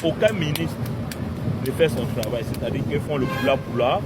Aucun ministre ne fait son travail, c'est-à-dire qu'ils font le poula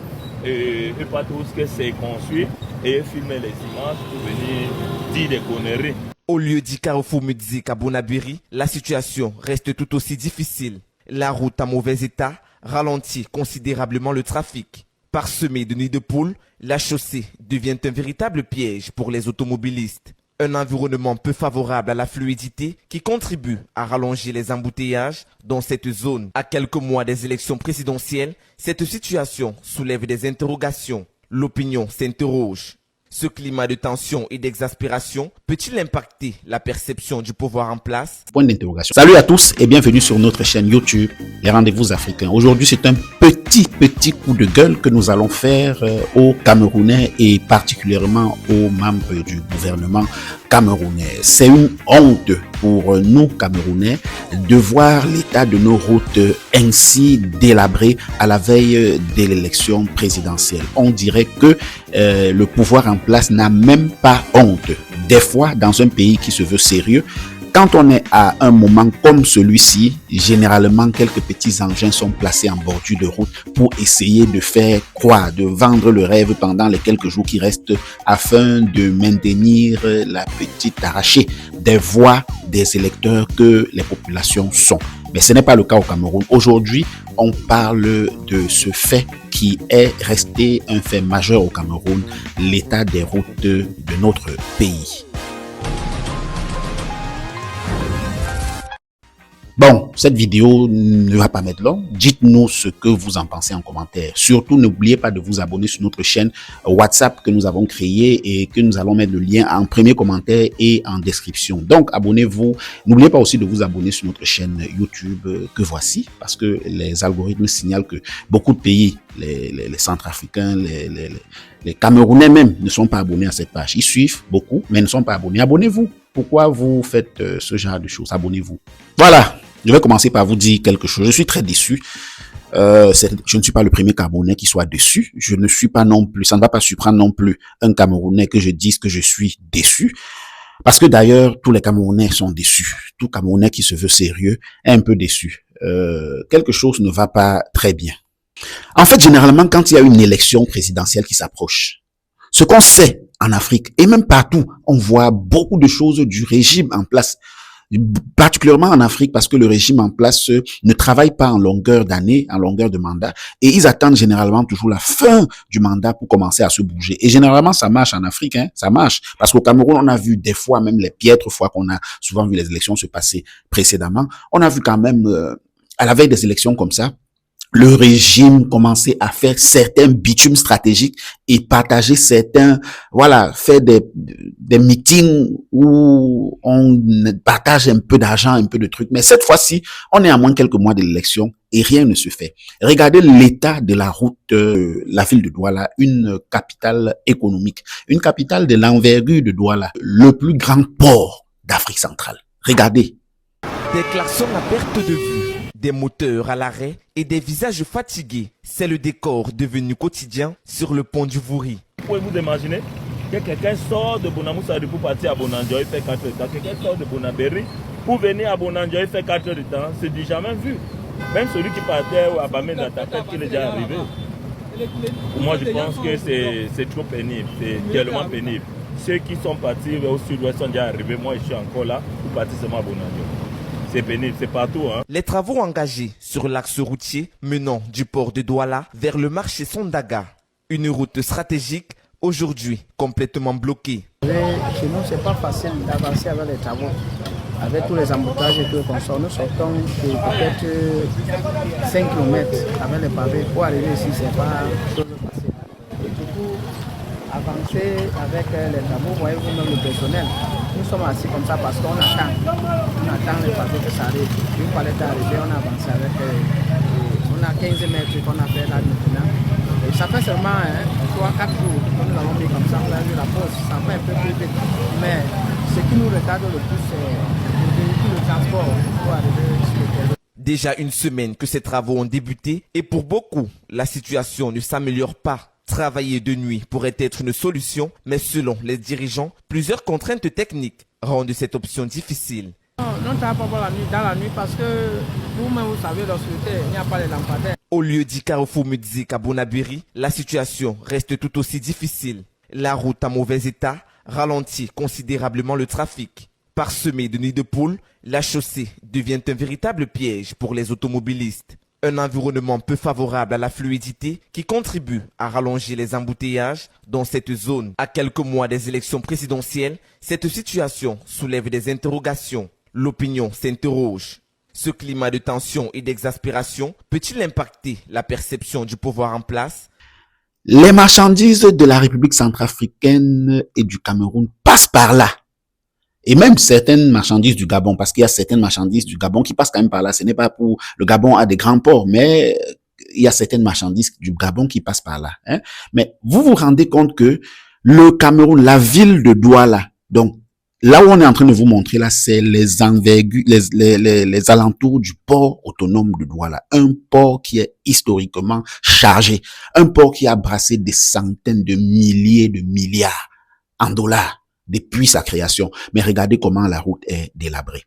et pas tout ce que c'est construit et filmer les images pour venir dire des conneries. Au lieu du carrefour Muzik à Bonabiri, la situation reste tout aussi difficile. La route en mauvais état ralentit considérablement le trafic. Parsemée de nids de poules, la chaussée devient un véritable piège pour les automobilistes. Un environnement peu favorable à la fluidité qui contribue à rallonger les embouteillages dans cette zone. À quelques mois des élections présidentielles, cette situation soulève des interrogations. L'opinion s'interroge. Ce climat de tension et d'exaspération peut-il impacter la perception du pouvoir en place? Point d'interrogation. Salut à tous et bienvenue sur notre chaîne YouTube, les rendez-vous africains. Aujourd'hui, c'est un petit coup de gueule que nous allons faire aux Camerounais et particulièrement aux membres du gouvernement camerounais. C'est une honte pour nous Camerounais de voir l'état de nos routes ainsi délabré à la veille de l'élection présidentielle. On dirait que le pouvoir en place n'a même pas honte. Des fois, dans un pays qui se veut sérieux, quand on est à un moment comme celui-ci, généralement quelques petits engins sont placés en bordure de route pour essayer de faire croire, de vendre le rêve pendant les quelques jours qui restent afin de maintenir la petite arrachée des voix des électeurs que les populations sont. Mais ce n'est pas le cas au Cameroun. Aujourd'hui, on parle de ce fait qui est resté un fait majeur au Cameroun, l'état des routes de notre pays. Bon, cette vidéo ne va pas mettre long. Dites-nous ce que vous en pensez en commentaire. Surtout, n'oubliez pas de vous abonner sur notre chaîne WhatsApp que nous avons créée et que nous allons mettre le lien en premier commentaire et en description. Donc, abonnez-vous. N'oubliez pas aussi de vous abonner sur notre chaîne YouTube que voici, parce que les algorithmes signalent que beaucoup de pays, les Centrafricains, les Camerounais même, ne sont pas abonnés à cette page. Ils suivent beaucoup, mais ne sont pas abonnés. Abonnez-vous. Pourquoi vous faites ce genre de choses? Abonnez-vous. Voilà. Je vais commencer par vous dire quelque chose. Je suis très déçu. Je ne suis pas le premier Camerounais qui soit déçu. Je ne suis pas non plus, ça ne va pas surprendre non plus un Camerounais que je dise que je suis déçu. Parce que d'ailleurs, tous les Camerounais sont déçus. Tout Camerounais qui se veut sérieux est un peu déçu. Quelque chose ne va pas très bien. En fait, généralement, quand il y a une élection présidentielle qui s'approche, ce qu'on sait en Afrique et même partout, on voit beaucoup de choses du régime en place. Particulièrement en Afrique, parce que le régime en place ne travaille pas en longueur d'année, en longueur de mandat, et ils attendent généralement toujours la fin du mandat pour commencer à se bouger. Et généralement, ça marche en Afrique, hein, ça marche, parce qu'au Cameroun, on a vu des fois, même les piètres fois qu'on a souvent vu les élections se passer précédemment, on a vu quand même, à la veille des élections comme ça, le régime commençait à faire certains bitumes stratégiques et partager certains, voilà, faire des meetings où on partage un peu d'argent, un peu de trucs. Mais cette fois-ci, on est à moins quelques mois de l'élection et rien ne se fait. Regardez l'état de la route, la ville de Douala, une capitale économique, une capitale de l'envergure de Douala, le plus grand port d'Afrique centrale. Regardez. Des klaxons à perte de vue. Des moteurs à l'arrêt et des visages fatigués. C'est le décor devenu quotidien sur le pont du Vouri. Pouvez-vous imaginer que quelqu'un sort de Bonamoussari pour partir à Bonanjoy, il fait 4 heures de temps. Quelqu'un sort de Bonaberi pour venir à Bonanjoy, il fait 4 heures de temps. C'est du jamais vu. Même celui qui partait à Bamenda, peut-être qu'il est déjà arrivé. Pour moi, je pense que c'est trop pénible. C'est tellement pénible. Ceux qui sont partis au sud-ouest sont déjà arrivés. Moi, je suis encore là pour partir seulement à Bonanjoy. C'est pénible, c'est partout. Hein. Les travaux engagés sur l'axe routier menant du port de Douala vers le marché Sondaga. Une route stratégique aujourd'hui complètement bloquée. Chez nous, c'est pas facile d'avancer avec les travaux. Avec tous les embouteillages et tout le consort, nous sortons de peut-être 5 km avec les pavés. Pour arriver ici, c'est pas chose facile. Et du coup, avancer avec les travaux, voyez-vous même le personnel. Nous sommes assis comme ça parce qu'on attend. On attend les pavés que ça arrive. Une fois l'état arrivé, on avance avec. On a 15 mètres qu'on a fait là maintenant. Et ça fait seulement 3-4 jours que nous avons mis comme ça. On a vu la pause. Ça fait un peu plus vite. Mais ce qui nous retarde le plus, c'est le transport pour arriver sur le terrain. Déjà une semaine que ces travaux ont débuté et pour beaucoup, la situation ne s'améliore pas. Travailler de nuit pourrait être une solution, mais selon les dirigeants, plusieurs contraintes techniques rendent cette option difficile. Non, on ne travaille pas dans la nuit parce que vous-même, vous savez, l'obscurité, il n'y a pas les lampadaires. Au lieu du Carrefour Muzik à Bonabiri, la situation reste tout aussi difficile. La route en mauvais état ralentit considérablement le trafic. Parsemée de nids de poules, la chaussée devient un véritable piège pour les automobilistes. Un environnement peu favorable à la fluidité qui contribue à rallonger les embouteillages dans cette zone. À quelques mois des élections présidentielles, cette situation soulève des interrogations. L'opinion s'interroge. Ce climat de tension et d'exaspération peut-il impacter la perception du pouvoir en place? Les marchandises de la République centrafricaine et du Cameroun passent par là. Et même certaines marchandises du Gabon, parce qu'il y a certaines marchandises du Gabon qui passent quand même par là. Ce n'est pas pour... Le Gabon a des grands ports, mais il y a certaines marchandises du Gabon qui passent par là. Hein. Mais vous vous rendez compte que le Cameroun, la ville de Douala, donc là où on est en train de vous montrer là, c'est les envergures, les alentours du port autonome de Douala. Un port qui est historiquement chargé. Un port qui a brassé des centaines de milliers de milliards en dollars depuis sa création. Mais regardez comment la route est délabrée.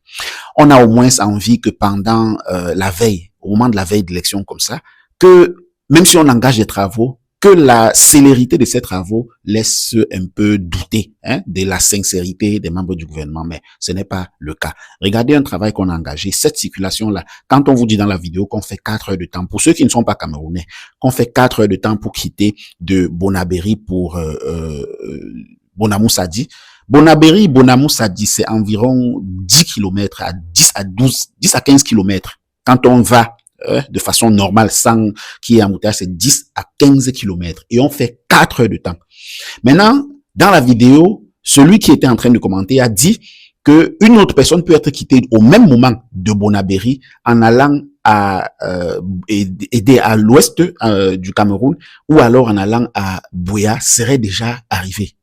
On a au moins envie que pendant la veille, au moment de la veille d'élection comme ça, que même si on engage des travaux, que la célérité de ces travaux laisse un peu douter de la sincérité des membres du gouvernement, mais ce n'est pas le cas. Regardez un travail qu'on a engagé, cette circulation-là, quand on vous dit dans la vidéo qu'on fait 4 heures de temps, pour ceux qui ne sont pas camerounais, qu'on fait 4 heures de temps pour quitter de Bonaberi pour Bonamou-Sadi. Bonaberi, Bonamou-Sadi, c'est environ 10 km à 10 à 15 km. Quand on va de façon normale, sans qu'il y ait embouteillage, c'est 10 à 15 km. Et on fait 4 heures de temps. Maintenant, dans la vidéo, celui qui était en train de commenter a dit que une autre personne peut être quittée au même moment de Bonaberi en allant à aider à l'ouest du Cameroun ou alors en allant à Buea serait déjà arrivé.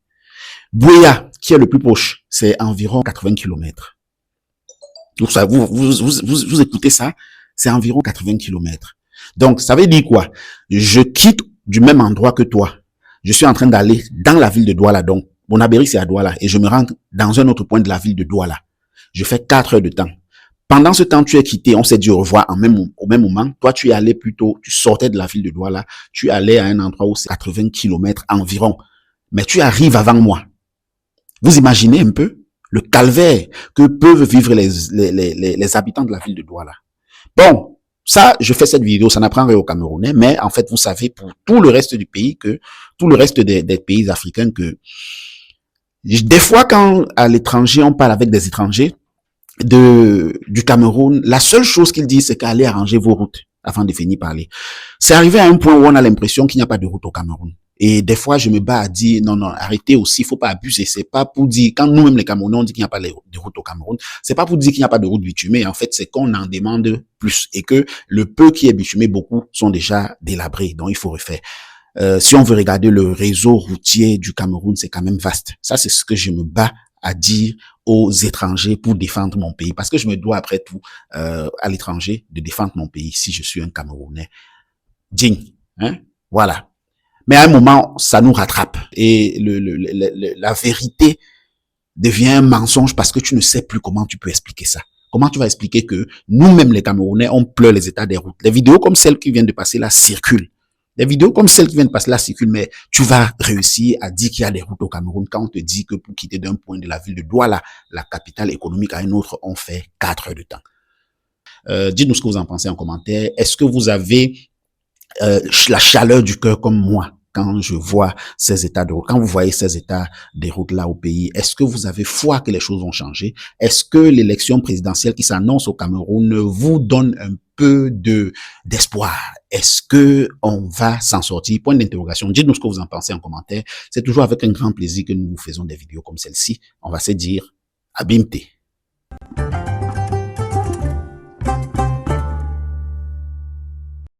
Buea, qui est le plus proche, c'est environ 80 km. Donc ça, vous écoutez ça, c'est environ 80 km. Donc, ça veut dire quoi? Je quitte du même endroit que toi. Je suis en train d'aller dans la ville de Douala. Donc, Bonaberi, c'est à Douala. Et je me rends dans un autre point de la ville de Douala. Je fais 4 heures de temps. Pendant ce temps, tu es quitté. On s'est dit au revoir au même moment. Toi, tu es allé plutôt, tu sortais de la ville de Douala. Tu allais à un endroit où c'est 80 km environ. Mais tu arrives avant moi. Vous imaginez un peu le calvaire que peuvent vivre les habitants de la ville de Douala. Bon, ça, je fais cette vidéo, ça n'apprend rien aux Camerounais, mais en fait, vous savez pour tout le reste du pays que, tout le reste des pays africains que, des fois, quand à l'étranger, on parle avec des étrangers du Cameroun, la seule chose qu'ils disent, c'est qu'allez arranger vos routes avant de finir parler. C'est arrivé à un point où on a l'impression qu'il n'y a pas de route au Cameroun. Et des fois, je me bats à dire, non, arrêtez aussi, il faut pas abuser. C'est pas pour dire, quand nous-mêmes les Camerounais, on dit qu'il n'y a pas de route au Cameroun, c'est pas pour dire qu'il n'y a pas de route bitumée. En fait, c'est qu'on en demande plus et que le peu qui est bitumé, beaucoup sont déjà délabrés. Donc, il faut refaire. Si on veut regarder le réseau routier du Cameroun, c'est quand même vaste. Ça, c'est ce que je me bats à dire aux étrangers pour défendre mon pays. Parce que je me dois, après tout, à l'étranger, de défendre mon pays si je suis un Camerounais digne. Hein? Voilà. Mais à un moment, ça nous rattrape. Et la vérité devient un mensonge parce que tu ne sais plus comment tu peux expliquer ça. Comment tu vas expliquer que nous-mêmes, les Camerounais, on pleure les états des routes. Les vidéos comme celle qui vient de passer là circulent. Les vidéos comme celle qui vient de passer là circulent, mais tu vas réussir à dire qu'il y a des routes au Cameroun quand on te dit que pour quitter d'un point de la ville de Douala, la capitale économique, à un autre, on fait 4 heures de temps. Dites-nous ce que vous en pensez en commentaire. Est-ce que vous avez la chaleur du cœur comme moi quand je vois ces états de route, quand vous voyez ces états des routes là au pays? Est-ce que vous avez foi que les choses vont changer? Est-ce que l'élection présidentielle qui s'annonce au Cameroun vous donne un peu d'espoir? Est-ce que on va s'en sortir? Point d'interrogation. Dites-nous ce que vous en pensez en commentaire. C'est toujours avec un grand plaisir que nous vous faisons des vidéos comme celle-ci. On va se dire à bientôt.